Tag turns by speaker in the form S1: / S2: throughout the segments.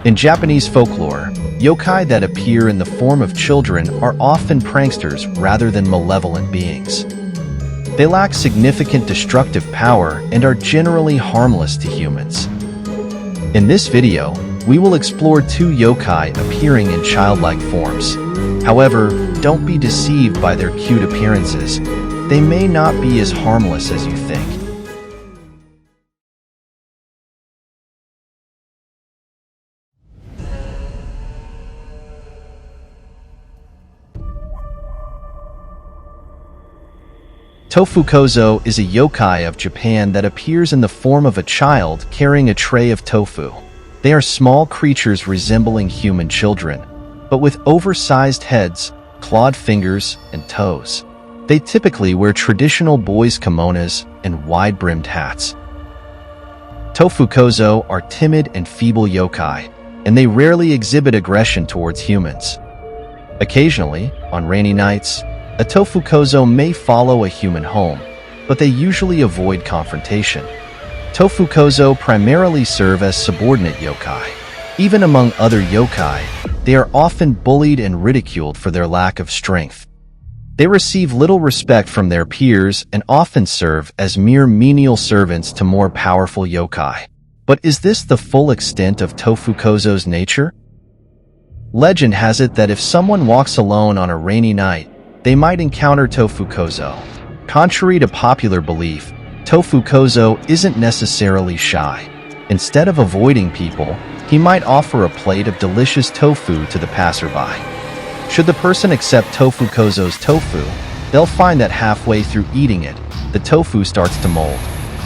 S1: In Japanese folklore, yokai that appear in the form of children are often pranksters rather than malevolent beings. They lack significant destructive power and are generally harmless to humans. In this video, we will explore two yokai appearing in childlike forms. However, don't be deceived by their cute appearances. They may not be as harmless as you think. Tofu Kozo is a yokai of Japan that appears in the form of a child carrying a tray of tofu. They are small creatures resembling human children, but with oversized heads, clawed fingers, and toes. They typically wear traditional boys' kimonos and wide-brimmed hats. Tofu Kozo are timid and feeble yokai, and they rarely exhibit aggression towards humans. Occasionally, on rainy nights, a Tofu Kozo may follow a human home, but they usually avoid confrontation. Tofu Kozo primarily serve as subordinate yokai. Even among other yokai, they are often bullied and ridiculed for their lack of strength. They receive little respect from their peers and often serve as mere menial servants to more powerful yokai. But is this the full extent of Tofu Kozo's nature? Legend has it that if someone walks alone on a rainy night, they might encounter Tofu Kozo. Contrary to popular belief, Tofu Kozo isn't necessarily shy. Instead of avoiding people, he might offer a plate of delicious tofu to the passerby. Should the person accept Tofu Kozo's tofu, they'll find that halfway through eating it, the tofu starts to mold.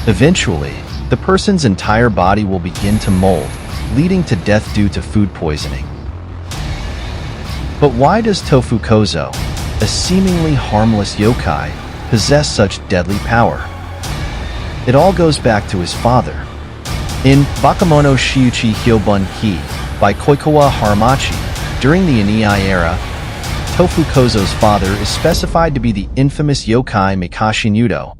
S1: Eventually, the person's entire body will begin to mold, leading to death due to food poisoning. But why does Tofu Kozo, a seemingly harmless yokai, possess such deadly power? It all goes back to his father. In Bakemono Shiuchi Hyobun Ki by Koikawa Haramachi, during the Enei era, Tofu Kozo's father is specified to be the infamous yokai Mikashi Nudo,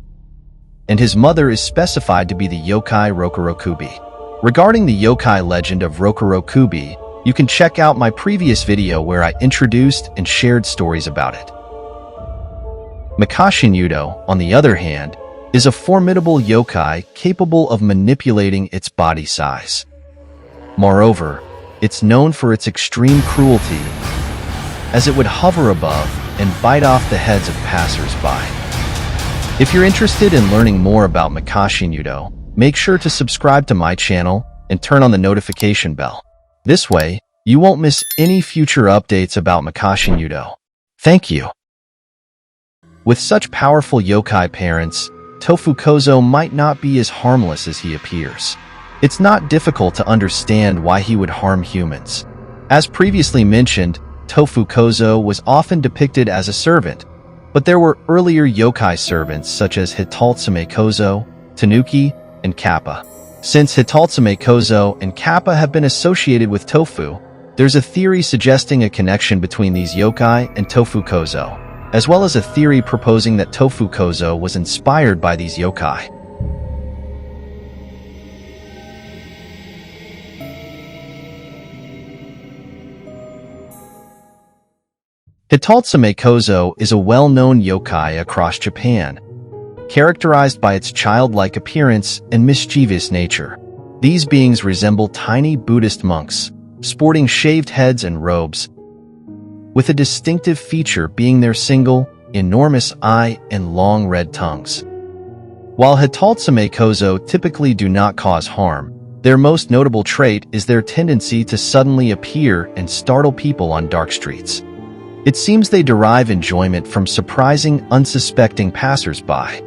S1: and his mother is specified to be the yokai Rokurokubi. Regarding the yokai legend of Rokurokubi, you can check out my previous video where I introduced and shared stories about it. Mikashi Nudo, on the other hand, is a formidable yokai capable of manipulating its body size. Moreover, it's known for its extreme cruelty, as it would hover above and bite off the heads of passers-by. If you're interested in learning more about Mikashi Nudo, make sure to subscribe to my channel and turn on the notification bell. This way, you won't miss any future updates about Mikashi Nudo. Thank you. With such powerful yokai parents, Tofu Kozo might not be as harmless as he appears. It's not difficult to understand why he would harm humans. As previously mentioned, Tofu Kozo was often depicted as a servant, but there were earlier yokai servants such as Hitotsume Kozo, Tanuki, and Kappa. Since Hitotsume Kozo and Kappa have been associated with Tofu, there's a theory suggesting a connection between these yokai and Tofu Kozo, as well as a theory proposing that Tofu Kozo was inspired by these yokai. Hitotsume Kozo is a well-known yokai across Japan, characterized by its childlike appearance and mischievous nature. These beings resemble tiny Buddhist monks, sporting shaved heads and robes, with a distinctive feature being their single, enormous eye and long red tongues. While Hitotsume Kozo typically do not cause harm, their most notable trait is their tendency to suddenly appear and startle people on dark streets. It seems they derive enjoyment from surprising, unsuspecting passers-by.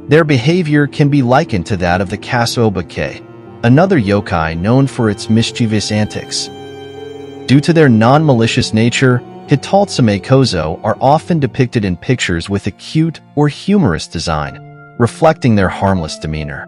S1: Their behavior can be likened to that of the Kasa Obake, another yokai known for its mischievous antics. Due to their non-malicious nature, Hitotsume Kozo are often depicted in pictures with a cute or humorous design, reflecting their harmless demeanor.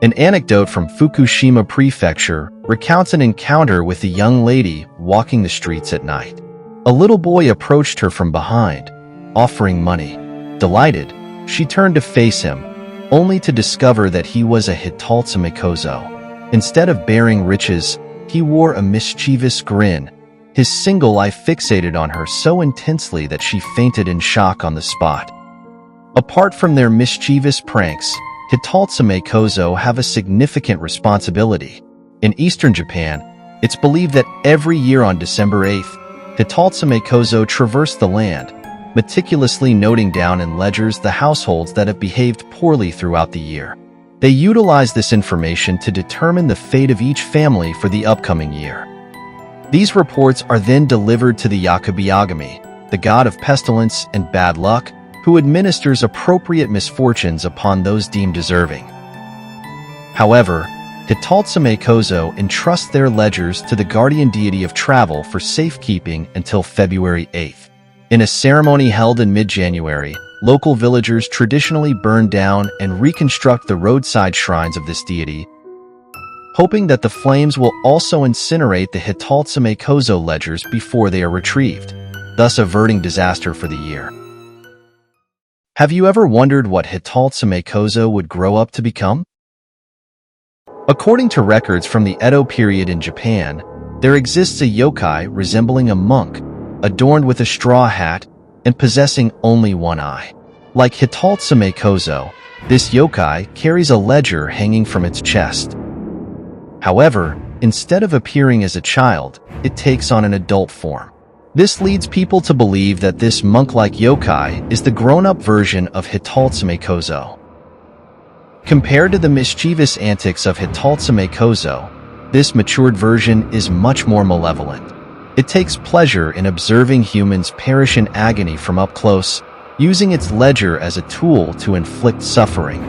S1: An anecdote from Fukushima Prefecture recounts an encounter with a young lady walking the streets at night. A little boy approached her from behind, offering money. Delighted, she turned to face him, only to discover that he was a Hitotsume Kozo. Instead of bearing riches, He wore a mischievous grin, his single eye fixated on her so intensely that she fainted in shock on the spot. Apart from their mischievous pranks, Hitotsume Kozo have a significant responsibility. In eastern Japan, it's believed that every year on December 8th, Hitotsume Kozo traverse the land, meticulously noting down in ledgers the households that have behaved poorly throughout the year. They utilize this information to determine the fate of each family for the upcoming year. These reports are then delivered to the Hyakki Yagyo, the god of pestilence and bad luck, who administers appropriate misfortunes upon those deemed deserving. However, Hitotsume Kozo entrusts their ledgers to the guardian deity of travel for safekeeping until February 8th. In a ceremony held in mid-January, local villagers traditionally burn down and reconstruct the roadside shrines of this deity, hoping that the flames will also incinerate the Hitotsume Kozo ledgers before they are retrieved, thus averting disaster for the year. Have you ever wondered what Hitotsume Kozo would grow up to become? According to records from the Edo period in Japan, there exists a yokai resembling a monk, adorned with a straw hat and possessing only one eye. Like Hitotsume Kozo, this yokai carries a ledger hanging from its chest. However, instead of appearing as a child, it takes on an adult form. This leads people to believe that this monk-like yokai is the grown-up version of Hitotsume Kozo. Compared to the mischievous antics of Hitotsume Kozo, this matured version is much more malevolent. It takes pleasure in observing humans perish in agony from up close, using its ledger as a tool to inflict suffering.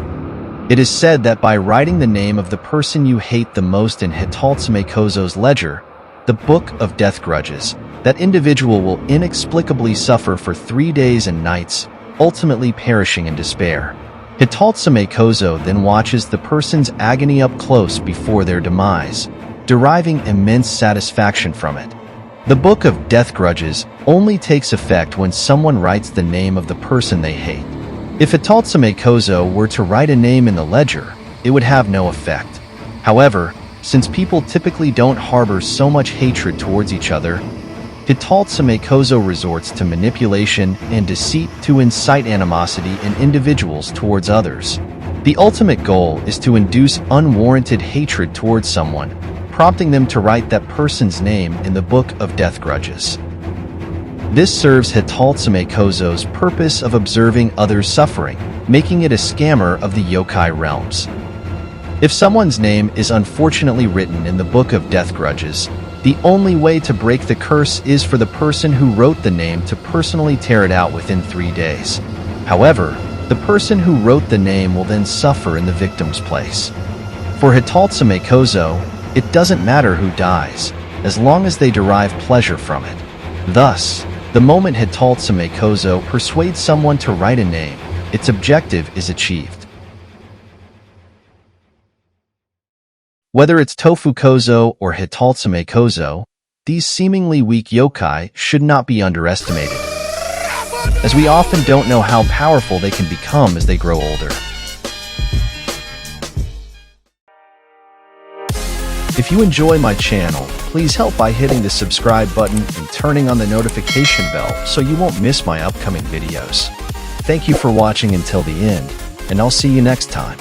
S1: It is said that by writing the name of the person you hate the most in Hitotsume Kozo's ledger, the Book of Death Grudges, that individual will inexplicably suffer for 3 days and nights, ultimately perishing in despair. Hitotsume Kozo then watches the person's agony up close before their demise, deriving immense satisfaction from it. The Book of Death Grudges only takes effect when someone writes the name of the person they hate. If Hitotsume Kozo were to write a name in the ledger, it would have no effect. However, since people typically don't harbor so much hatred towards each other, Hitotsume Kozo resorts to manipulation and deceit to incite animosity in individuals towards others. The ultimate goal is to induce unwarranted hatred towards someone, prompting them to write that person's name in the Book of Death Grudges. This serves Hitotsume Kozo's purpose of observing others' suffering, making it a scammer of the yokai realms. If someone's name is unfortunately written in the Book of Death Grudges, the only way to break the curse is for the person who wrote the name to personally tear it out within 3 days. However, the person who wrote the name will then suffer in the victim's place. For Hitotsume Kozo, it doesn't matter who dies, as long as they derive pleasure from it. Thus, the moment Hitotsume Kozo persuades someone to write a name, its objective is achieved. Whether it's Tofu Kozo or Hitotsume Kozo, these seemingly weak yokai should not be underestimated, as we often don't know how powerful they can become as they grow older. If you enjoy my channel, please help by hitting the subscribe button and turning on the notification bell so you won't miss my upcoming videos. Thank you for watching until the end, and I'll see you next time.